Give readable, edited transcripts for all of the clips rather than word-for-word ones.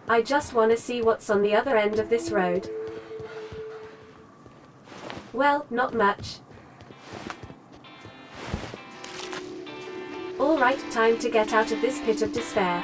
I just want to see what's on the other end of this road. Well, not much. Alright, time to get out of this pit of despair.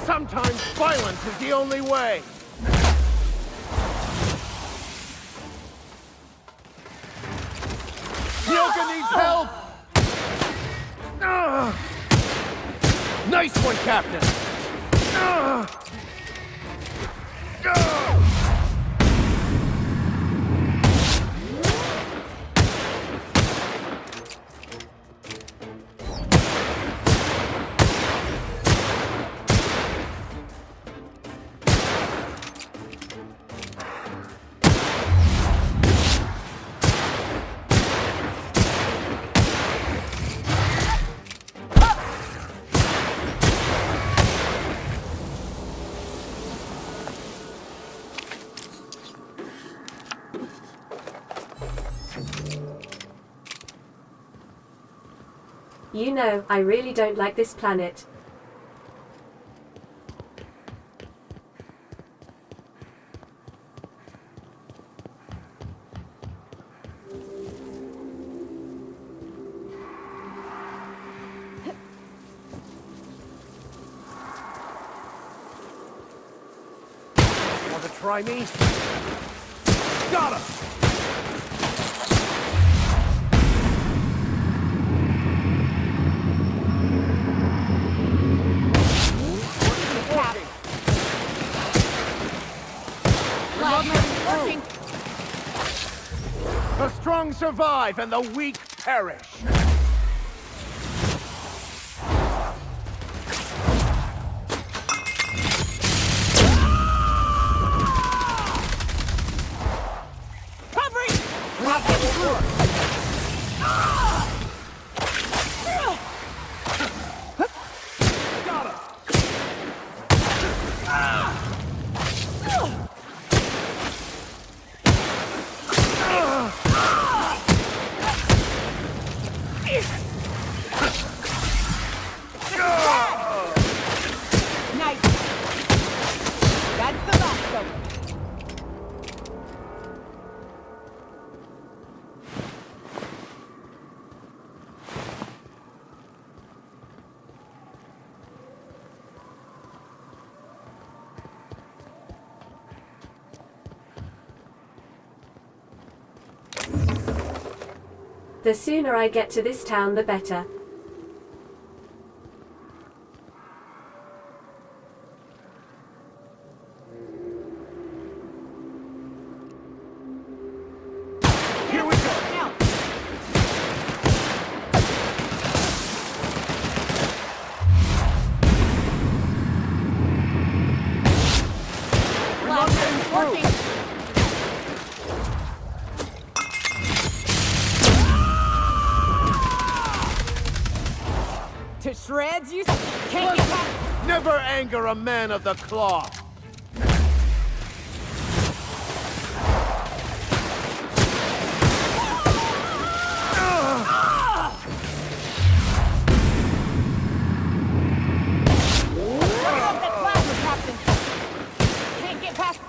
Sometimes violence is the only way. Yoga needs help! Nice one, Captain! You know, I really don't like this planet. Want to try me? Got him! The strong survive and the weak perish. The sooner I get to this town, the better. Here we go! Now. We're not getting through! To shreds, you can't get back. Never anger a man of the cloth! Turn off that plasma, Captain. Can't get past.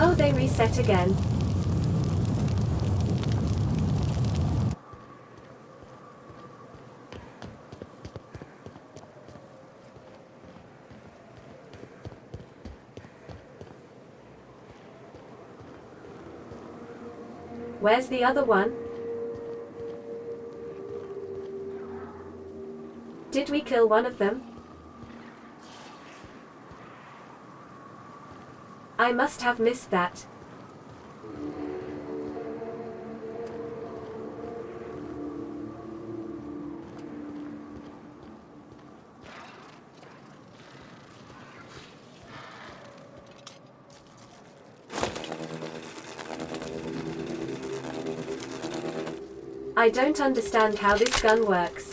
Oh, they reset again. Where's the other one? Did we kill one of them? I must have missed that. I don't understand how this gun works.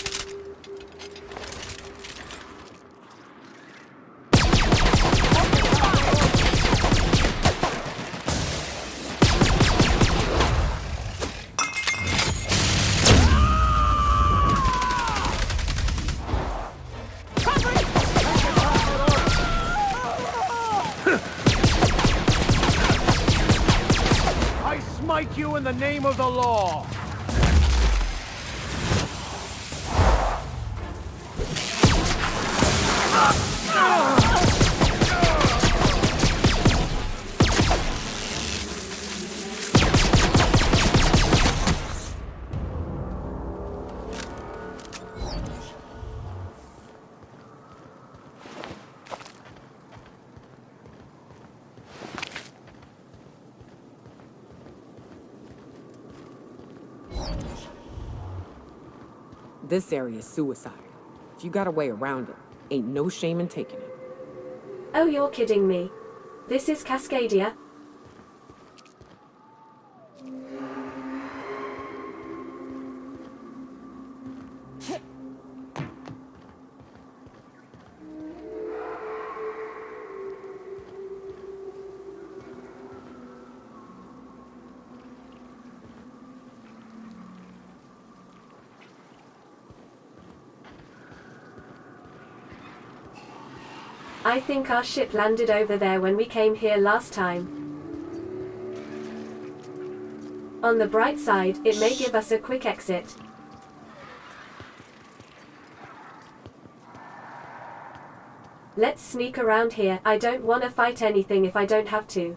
I smite you in the name of the law. This area is suicide. If you got a way around it, ain't no shame in taking it. Oh, you're kidding me. This is Cascadia. I think our ship landed over there when we came here last time. On the bright side, it may give us a quick exit. Let's sneak around here. I don't want to fight anything if I don't have to.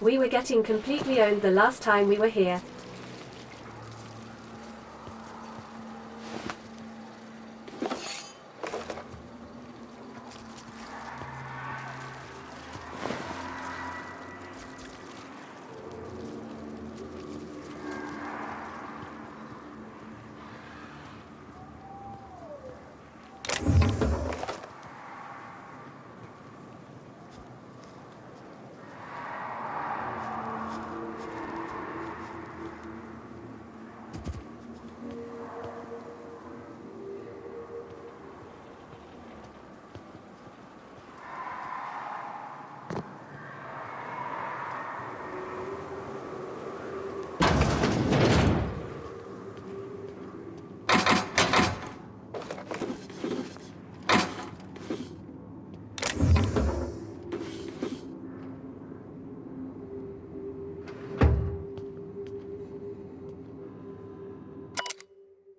We were getting completely owned the last time we were here.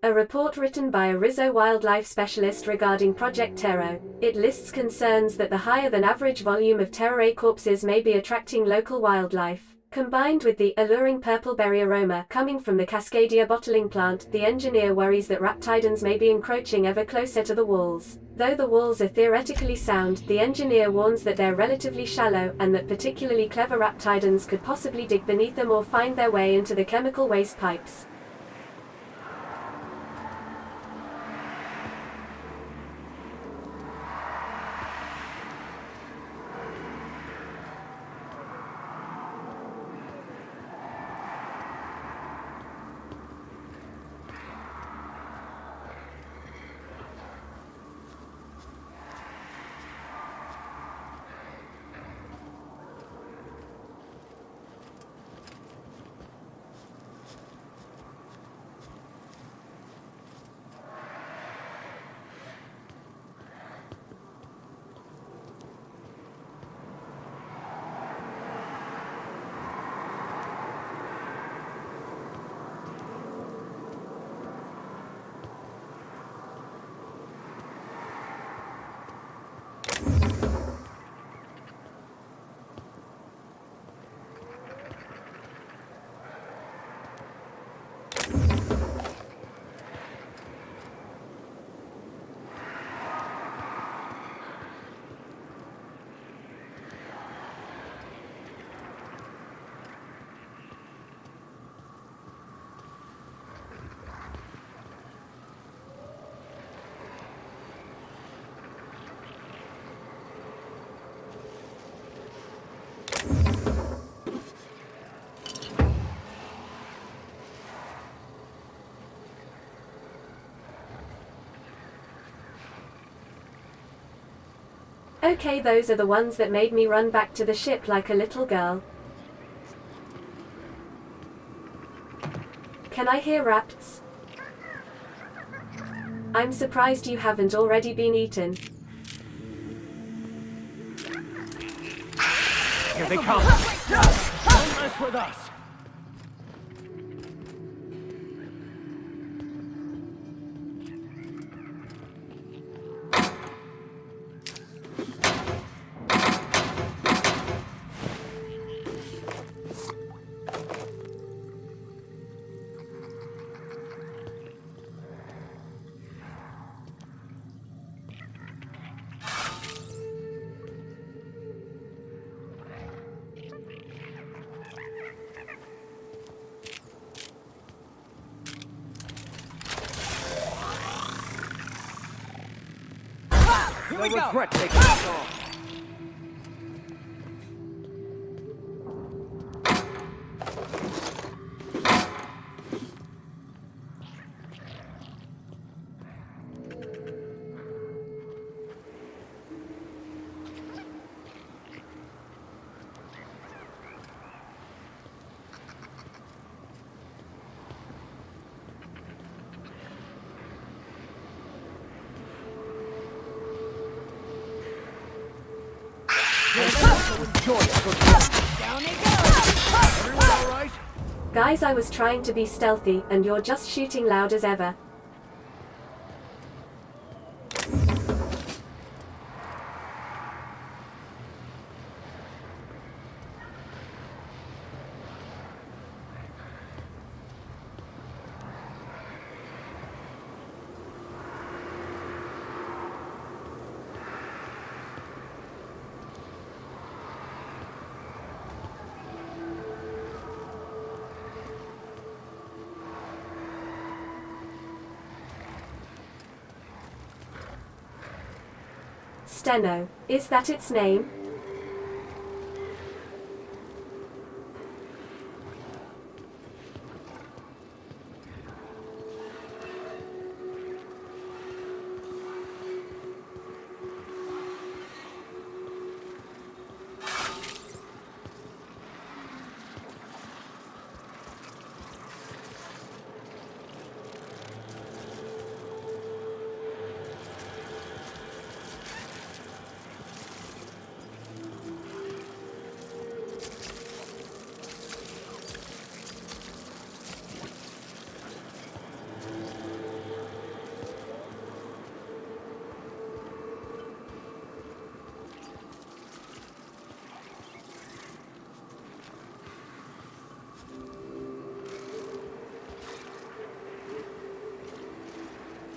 A report written by a Rizzo wildlife specialist regarding Project Terror. It lists concerns that the higher than average volume of Terror corpses may be attracting local wildlife. Combined with the alluring purple berry aroma coming from the Cascadia bottling plant, the engineer worries that raptidons may be encroaching ever closer to the walls. Though the walls are theoretically sound, the engineer warns that they're relatively shallow, and that particularly clever raptidons could possibly dig beneath them or find their way into the chemical waste pipes. Okay, those are the ones that made me run back to the ship like a little girl. Can I hear rapts? I'm surprised you haven't already been eaten. Here they come! Don't mess with us! Here They'll we go. regret taking us off. Enjoy it. Down they go. Everyone all right? Guys, I was trying to be stealthy, and you're just shooting loud as ever. Steno, is that its name?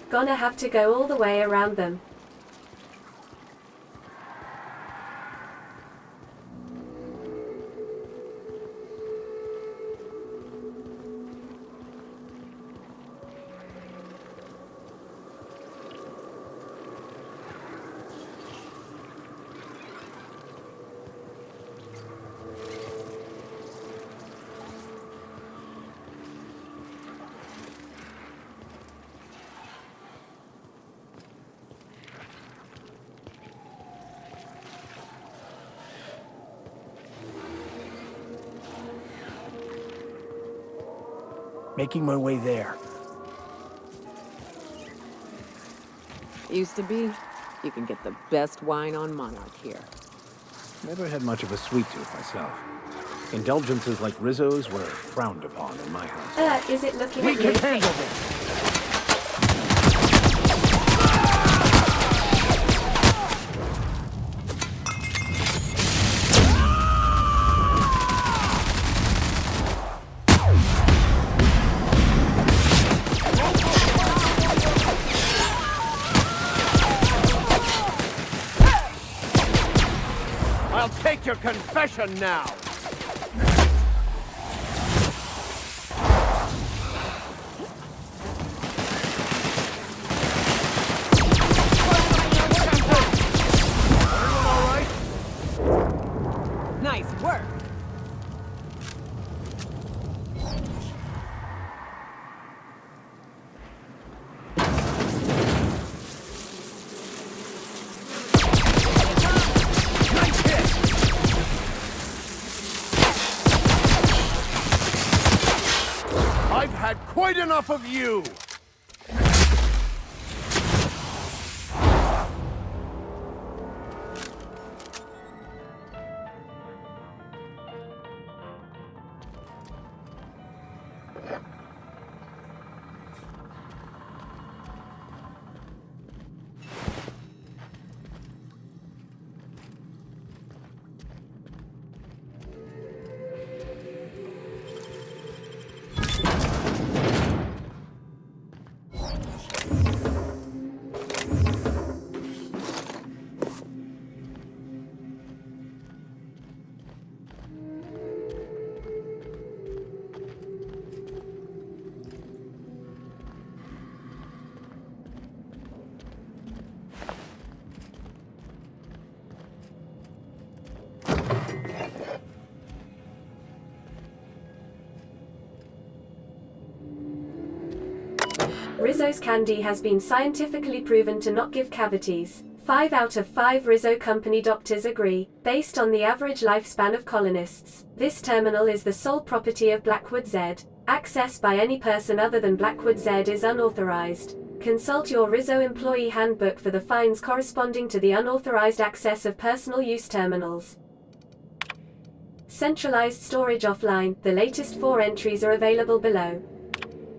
Gonna have to go all the way around them. Making my way there. Used to be, you can get the best wine on Monarch here. Never had much of a sweet tooth myself. Indulgences like Rizzo's were frowned upon in my house. Is it looking We at can you? handle this! I'll take your confession now! Everyone all right? Nice work! Nice hit! I've had quite enough of you! Rizzo's candy has been scientifically proven to not give cavities. 5 out of 5 Rizzo Company doctors agree, based on the average lifespan of colonists. This terminal is the sole property of Blackwood Z. Access by any person other than Blackwood Z is unauthorized. Consult your Rizzo employee handbook for the fines corresponding to the unauthorized access of personal use terminals. Centralized storage offline. The latest 4 entries are available below.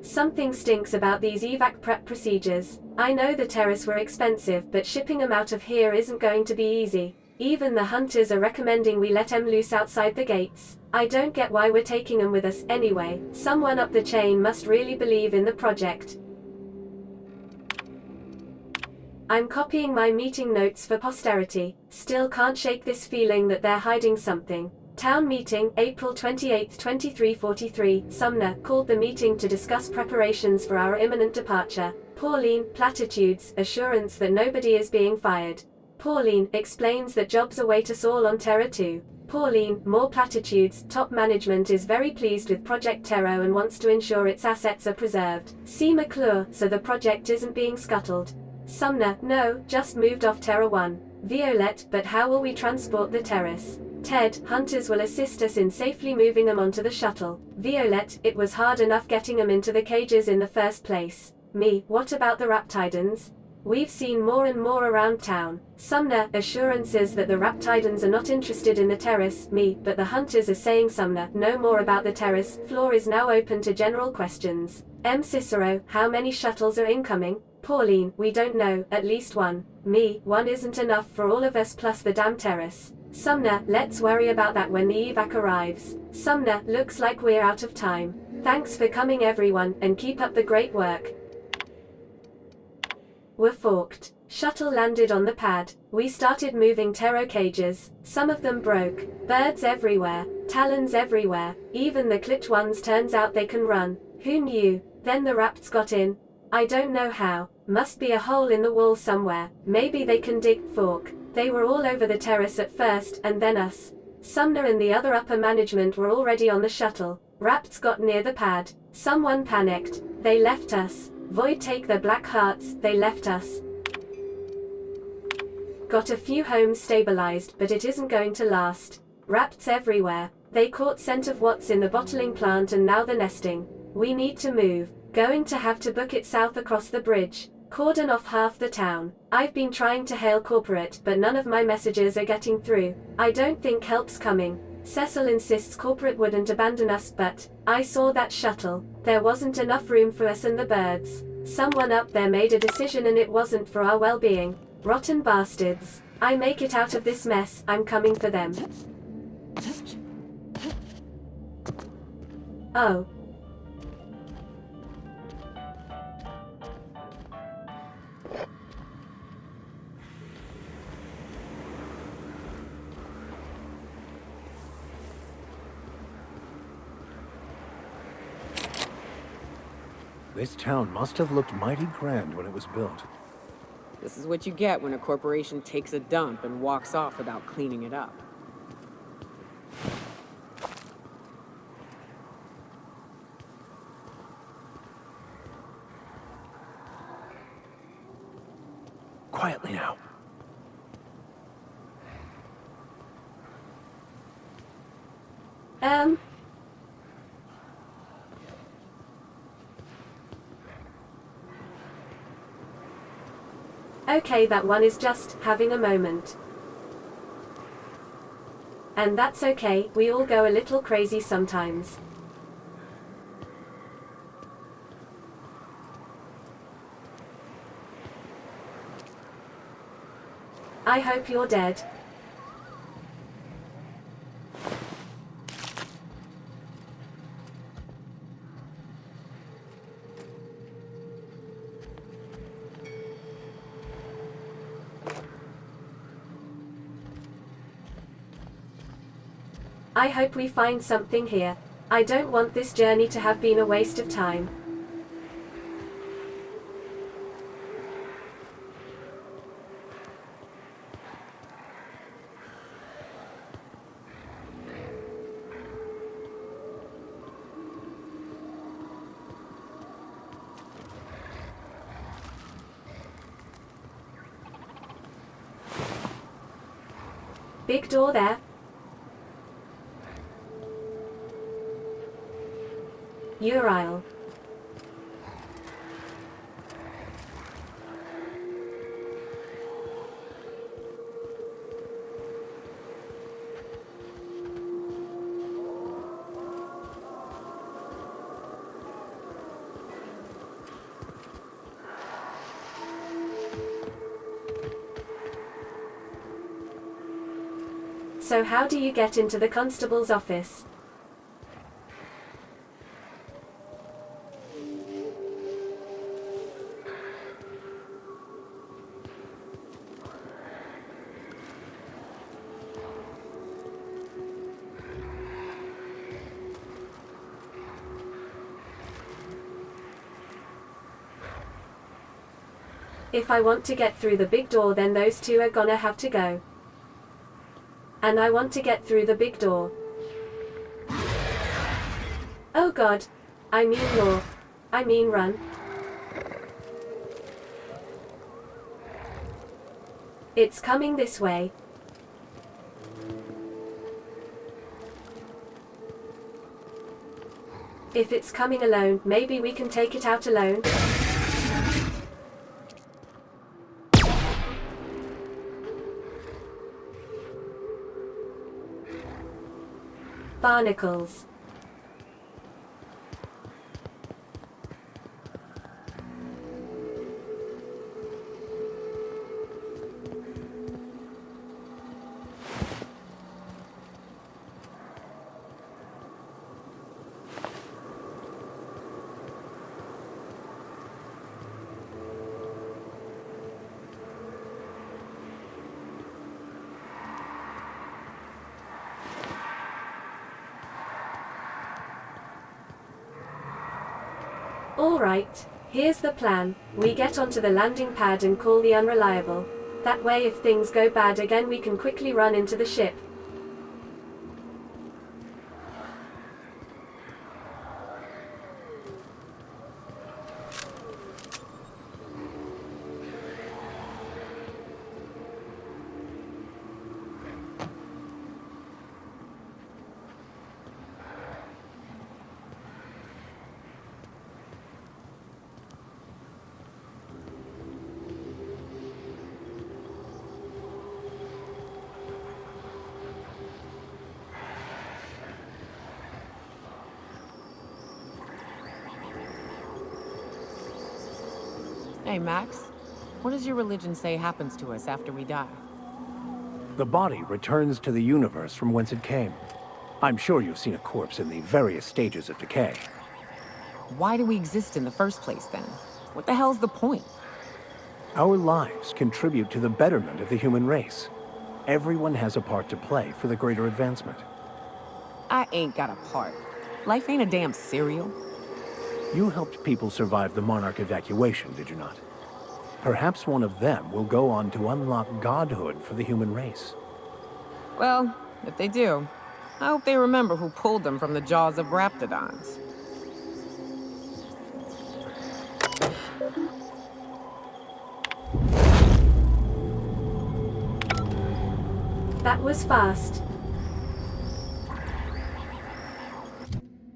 Something stinks about these evac prep procedures. I know the terrace were expensive, but shipping them out of here isn't going to be easy. Even the hunters are recommending we let them loose outside the gates. I don't get why we're taking them with us anyway. Someone up the chain must really believe in the project. I'm copying my meeting notes for posterity. Still can't shake this feeling that they're hiding something. Town meeting, April 28, 2343, Sumner, called the meeting to discuss preparations for our imminent departure. Pauline, platitudes, assurance that nobody is being fired. Pauline, explains that jobs await us all on Terra 2. Pauline, more platitudes, top management is very pleased with Project Terra and wants to ensure its assets are preserved. See McClure, so the project isn't being scuttled. Sumner, no, just moved off Terra 1. Violette, but how will we transport the terrace? Ted, hunters will assist us in safely moving them onto the shuttle. Violette, it was hard enough getting them into the cages in the first place. Me, what about the Raptidons? We've seen more and more around town. Sumner, assurances that the Raptidons are not interested in the terrace. Me, but the hunters are saying Sumner, no more about the terrace. Floor is now open to general questions. M. Cicero, how many shuttles are incoming? Pauline, we don't know, at least one. Me, one isn't enough for all of us plus the damn terrace. Sumner, let's worry about that when the evac arrives. Sumner, looks like we're out of time. Thanks for coming everyone, and keep up the great work. were forked. Shuttle landed on the pad. We started moving Tero cages. Some of them broke. Birds everywhere. Talons everywhere. Even the clipped ones, turns out they can run. Who knew? Then the rats got in. I don't know how. Must be a hole in the wall somewhere. Maybe they can dig. Fork. They were all over the terrace at first, and then us. Sumner and the other upper management were already on the shuttle. Rats got near the pad. Someone panicked. They left us. Void take their black hearts, they left us. Got a few homes stabilized, but it isn't going to last. Rats everywhere. They caught scent of what's in the bottling plant and now they're nesting. We need to move. Going to have to book it south across the bridge. Cordon off half the town. I've been trying to hail corporate, but none of my messages are getting through. I don't think help's coming. Cecil insists corporate wouldn't abandon us, but I saw that shuttle. There wasn't enough room for us and the birds. Someone up there made a decision and it wasn't for our well-being. Rotten bastards. I make it out of this mess, I'm coming for them. Oh. This town must have looked mighty grand when it was built. This is what you get when a corporation takes a dump and walks off without cleaning it up. Quietly now. Okay, that one is just having a moment. And that's okay, we all go a little crazy sometimes. I hope you're dead. I hope we find something here. I don't want this journey to have been a waste of time. Big door there. Urile. So how do you get into the constable's office? If I want to get through the big door, then those two are gonna have to go. And I want to get through the big door. Oh God. I mean law. I mean run. It's coming this way. If it's coming alone, maybe we can take it out alone. Barnacles. Alright, here's the plan. We get onto the landing pad and call the unreliable. That way if things go bad again we can quickly run into the ship. Hey, Max. What does your religion say happens to us after we die? The body returns to the universe from whence it came. I'm sure you've seen a corpse in the various stages of decay. Why do we exist in the first place, then? What the hell's the point? Our lives contribute to the betterment of the human race. Everyone has a part to play for the greater advancement. I ain't got a part. Life ain't a damn cereal. You helped people survive the Monarch evacuation, did you not? Perhaps one of them will go on to unlock godhood for the human race. Well, if they do, I hope they remember who pulled them from the jaws of raptidons. That was fast.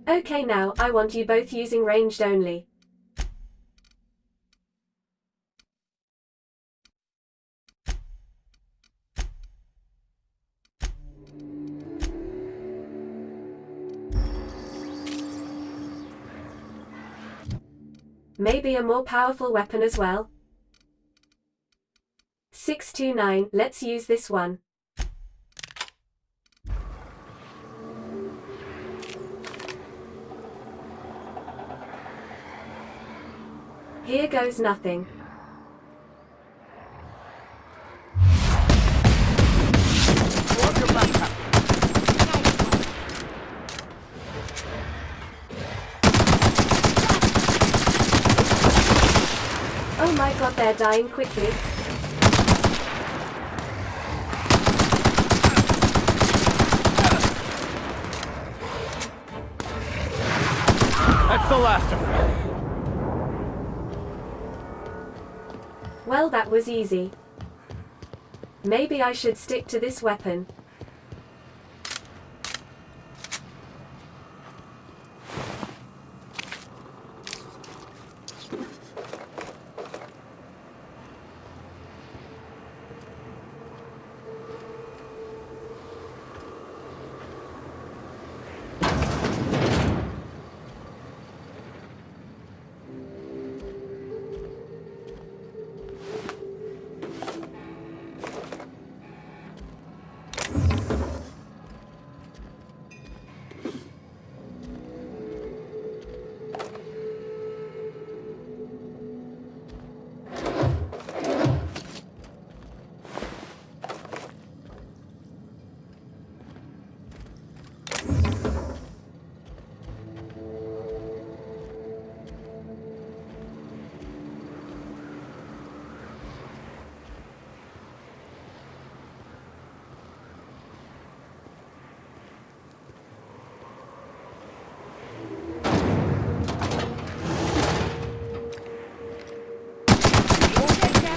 Okay, now, I want you both using ranged only. Maybe a more powerful weapon as well? 629, let's use this one. Here goes nothing. Oh my god, they're dying quickly. That's the last of them. Well, that was easy. Maybe I should stick to this weapon.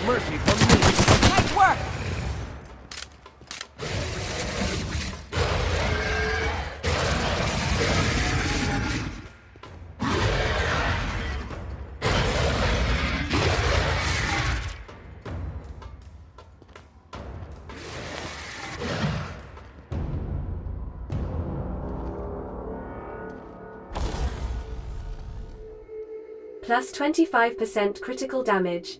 Mercy from me. Nice work! Plus 25% critical damage.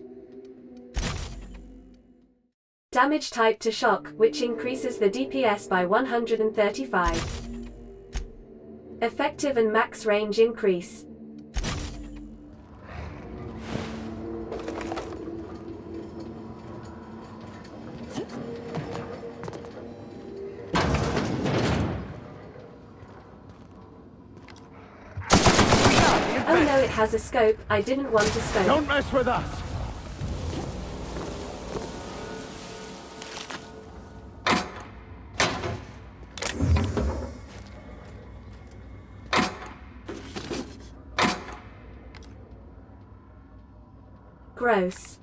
Damage type to shock, which increases the DPS by 135. Effective and max range increase. Oh no, it has a scope. I didn't want a scope. Don't mess with us! Gross.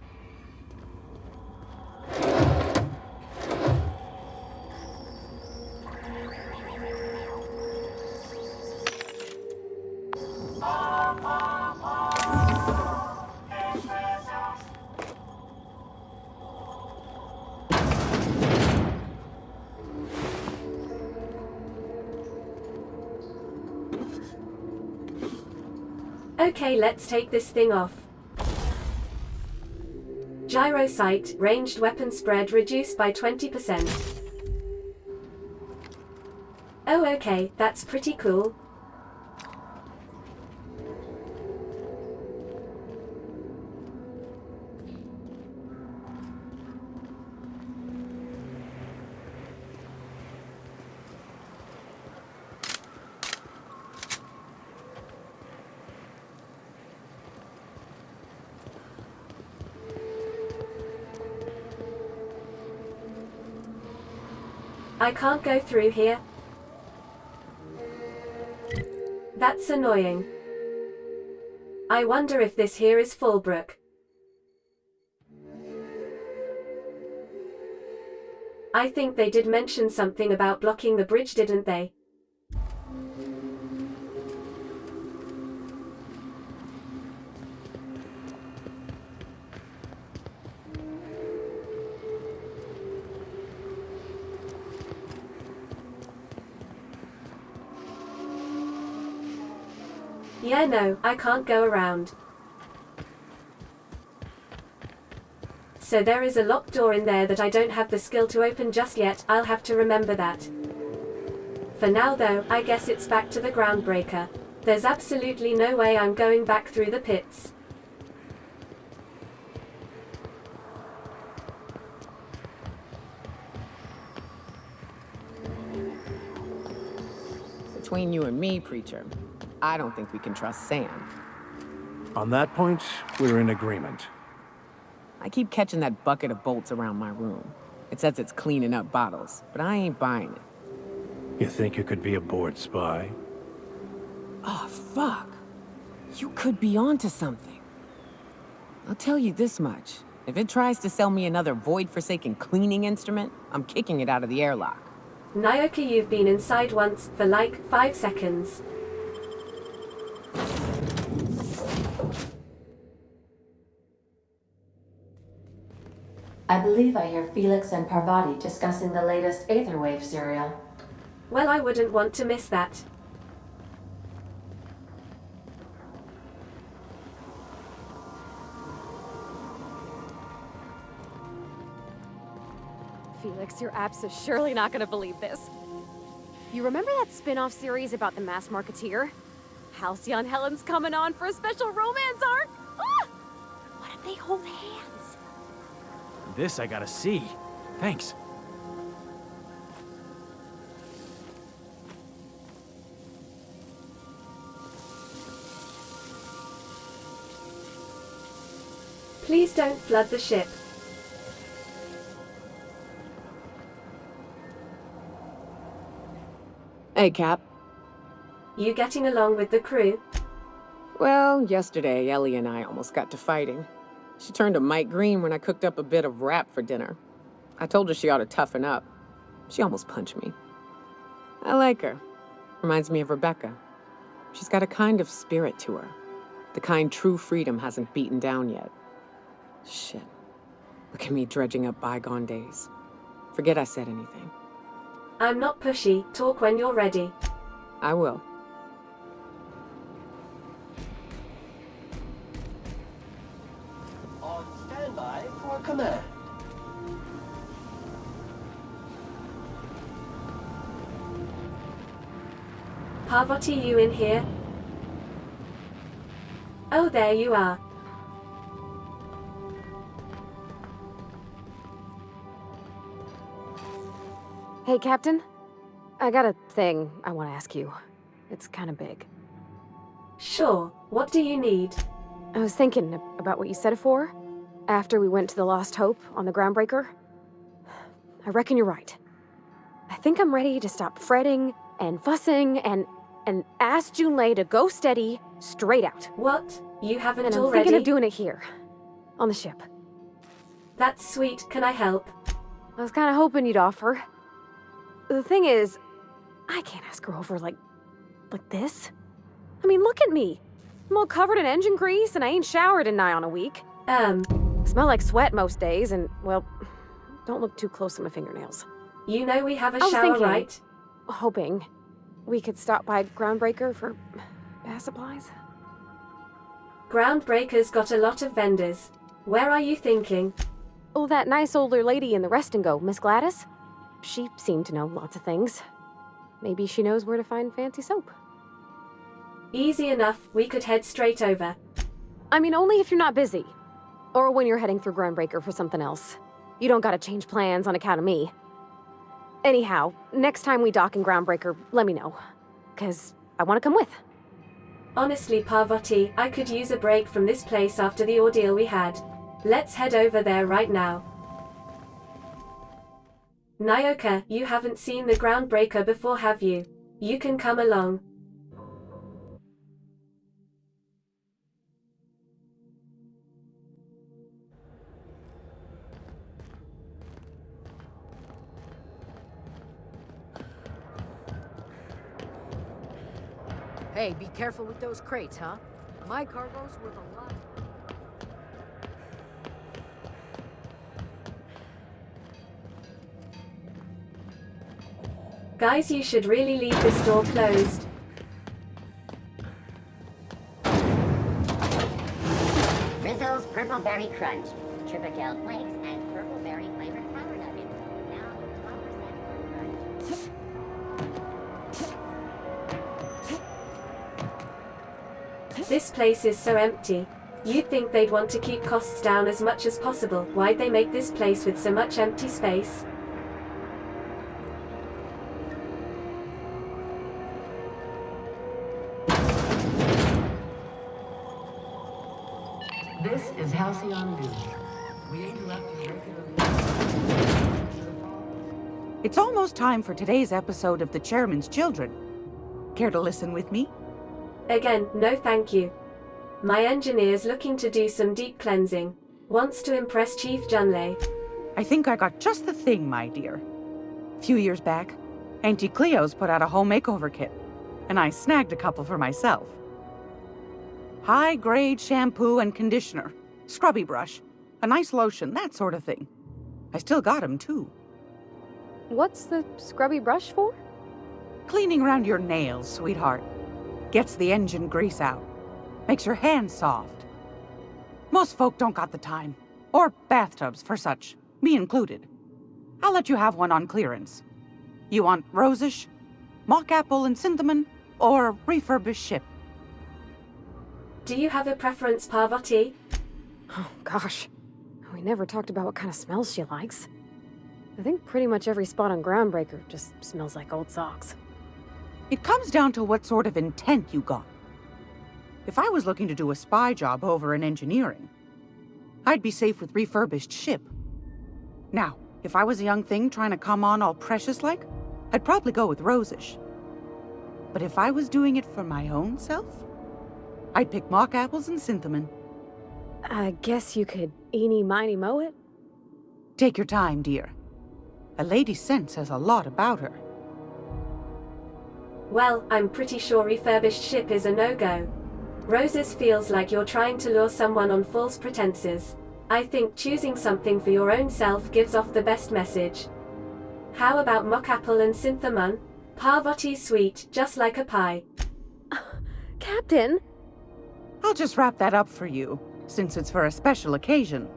Okay, let's take this thing off. Gyro sight, ranged weapon spread reduced by 20%. Oh okay, that's pretty cool. I can't go through here. That's annoying. I wonder if this here is Fallbrook. I think they did mention something about blocking the bridge, didn't they? Yeah, no, I can't go around. So there is a locked door in there that I don't have the skill to open just yet. I'll have to remember that. For now though, I guess it's back to the groundbreaker. There's absolutely no way I'm going back through the pits. Between you and me, Preacher, I don't think we can trust Sam. On that point, we're in agreement. I keep catching that bucket of bolts around my room. It says it's cleaning up bottles, but I ain't buying it. You think you could be a bored spy? Oh, fuck. You could be onto something. I'll tell you this much. If it tries to sell me another void-forsaken cleaning instrument, I'm kicking it out of the airlock. Nyoka, you've been inside once, for like 5 seconds. I believe I hear Felix and Parvati discussing the latest Aetherwave serial. Well, I wouldn't want to miss that. Felix, your apps is surely not gonna believe this. You remember that spin-off series about the Mass Marketeer? Halcyon Helen's coming on for a special romance arc! Ah! What if they hold hands? This I gotta see. Thanks. Please don't flood the ship. Hey, Cap. You getting along with the crew? Well, yesterday, Ellie and I almost got to fighting. She turned to Mike Green when I cooked up a bit of wrap for dinner. I told her she ought to toughen up. She almost punched me. I like her. Reminds me of Rebecca. She's got a kind of spirit to her. The kind true freedom hasn't beaten down yet. Shit. Look at me dredging up bygone days. Forget I said anything. I'm not pushy. Talk when you're ready. I will. On standby for command. Parvati, you in here? Oh, there you are. Hey, Captain. I got a thing I want to ask you. It's kind of big. Sure, what do you need? I was thinking about what you said before, after we went to the Lost Hope on the Groundbreaker. I reckon you're right. I think I'm ready to stop fretting and fussing and ask Junlei to go steady, straight out. What? You haven't And I'm already? thinking of doing it here, on the ship. That's sweet, can I help? I was kinda hoping you'd offer. The thing is, I can't ask her over like this. I mean, look at me. I'm all covered in engine grease and I ain't showered in nigh on a week. Smell like sweat most days and, well, don't look too close at my fingernails. You know we have a I was shower, thinking, right? hoping we could stop by Groundbreaker for bath supplies. Groundbreaker's got a lot of vendors. Where are you thinking? Oh, that nice older lady in the rest and go, Miss Gladys? She seemed to know lots of things. Maybe she knows where to find fancy soap. Easy enough, we could head straight over. I mean, only if you're not busy. Or when you're heading through Groundbreaker for something else. You don't gotta change plans on account of me. Anyhow, next time we dock in Groundbreaker, let me know. 'Cause I wanna come with. Honestly, Parvati, I could use a break from this place after the ordeal we had. Let's head over there right now. Nyoka, you haven't seen the Groundbreaker before, have you? You can come along. Hey, be careful with those crates, huh? My cargo's worth a lot. Guys, you should really leave this door closed. Rizzo's Purple Berry Crunch, Triple Flakes, and Purple Berry flavored Power Nuggets. Now 12% crunch. This place is so empty. You'd think they'd want to keep costs down as much as possible. Why'd they make this place with so much empty space? This is Halcyon News. We interrupt you regularly. It's almost time for today's episode of The Chairman's Children. Care to listen with me? Again, no thank you. My engineer's looking to do some deep cleansing. Wants to impress Chief Junlei. I think I got just the thing, my dear. A few years back, Auntie Cleo's put out a home makeover kit, and I snagged a couple for myself. High-grade shampoo and conditioner, scrubby brush, a nice lotion, that sort of thing. I still got 'em, too. What's the scrubby brush for? Cleaning around your nails, sweetheart. Gets the engine grease out. Makes your hands soft. Most folk don't got the time. Or bathtubs for such, me included. I'll let you have one on clearance. You want rosish, mock apple and cinnamon, or refurbished ship? Do you have a preference, Parvati? Oh, gosh. We never talked about what kind of smells she likes. I think pretty much every spot on Groundbreaker just smells like old socks. It comes down to what sort of intent you got. If I was looking to do a spy job over in engineering, I'd be safe with refurbished ship. Now, if I was a young thing trying to come on all precious-like, I'd probably go with rosish. But if I was doing it for my own self, I'd pick mock apples and cinnamon. I guess you could eeny, miny, moe it? Take your time, dear. A lady's scent says a lot about her. Well, I'm pretty sure refurbished ship is a no-go. Roses feels like you're trying to lure someone on false pretenses. I think choosing something for your own self gives off the best message. How about mock apple and cinnamon? Parvati's sweet, just like a pie. Captain! I'll just wrap that up for you, since it's for a special occasion.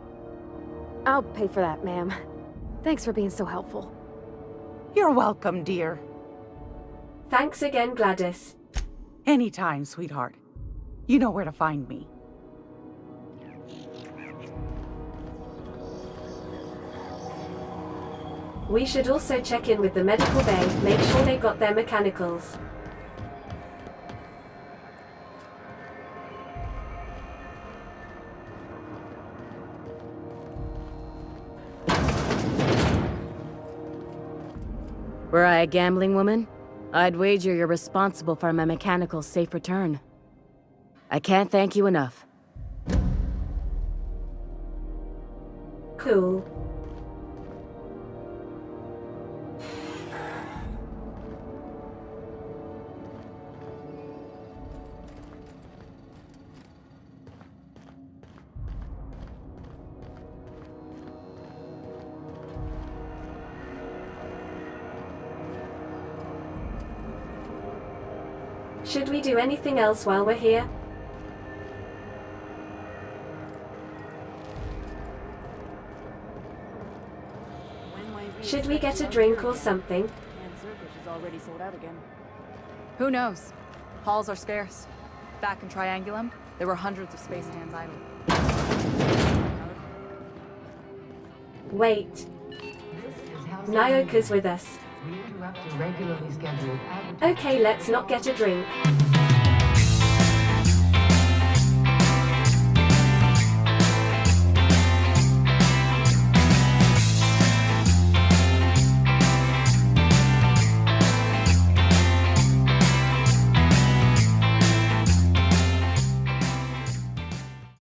I'll pay for that, ma'am. Thanks for being so helpful. You're welcome, dear. Thanks again, Gladys. Anytime, sweetheart. You know where to find me. We should also check in with the medical bay, make sure they got their mechanicals. Were I a gambling woman, I'd wager you're responsible for my mechanical safe return. I can't thank you enough. Cool. Should we do anything else while we're here? Should we get a drink or something? Who knows? Halls are scarce. Back in Triangulum, there were hundreds of space hands idle. Wait. Nyoka's with us. We interrupt your regularly scheduled Okay, let's not get a drink.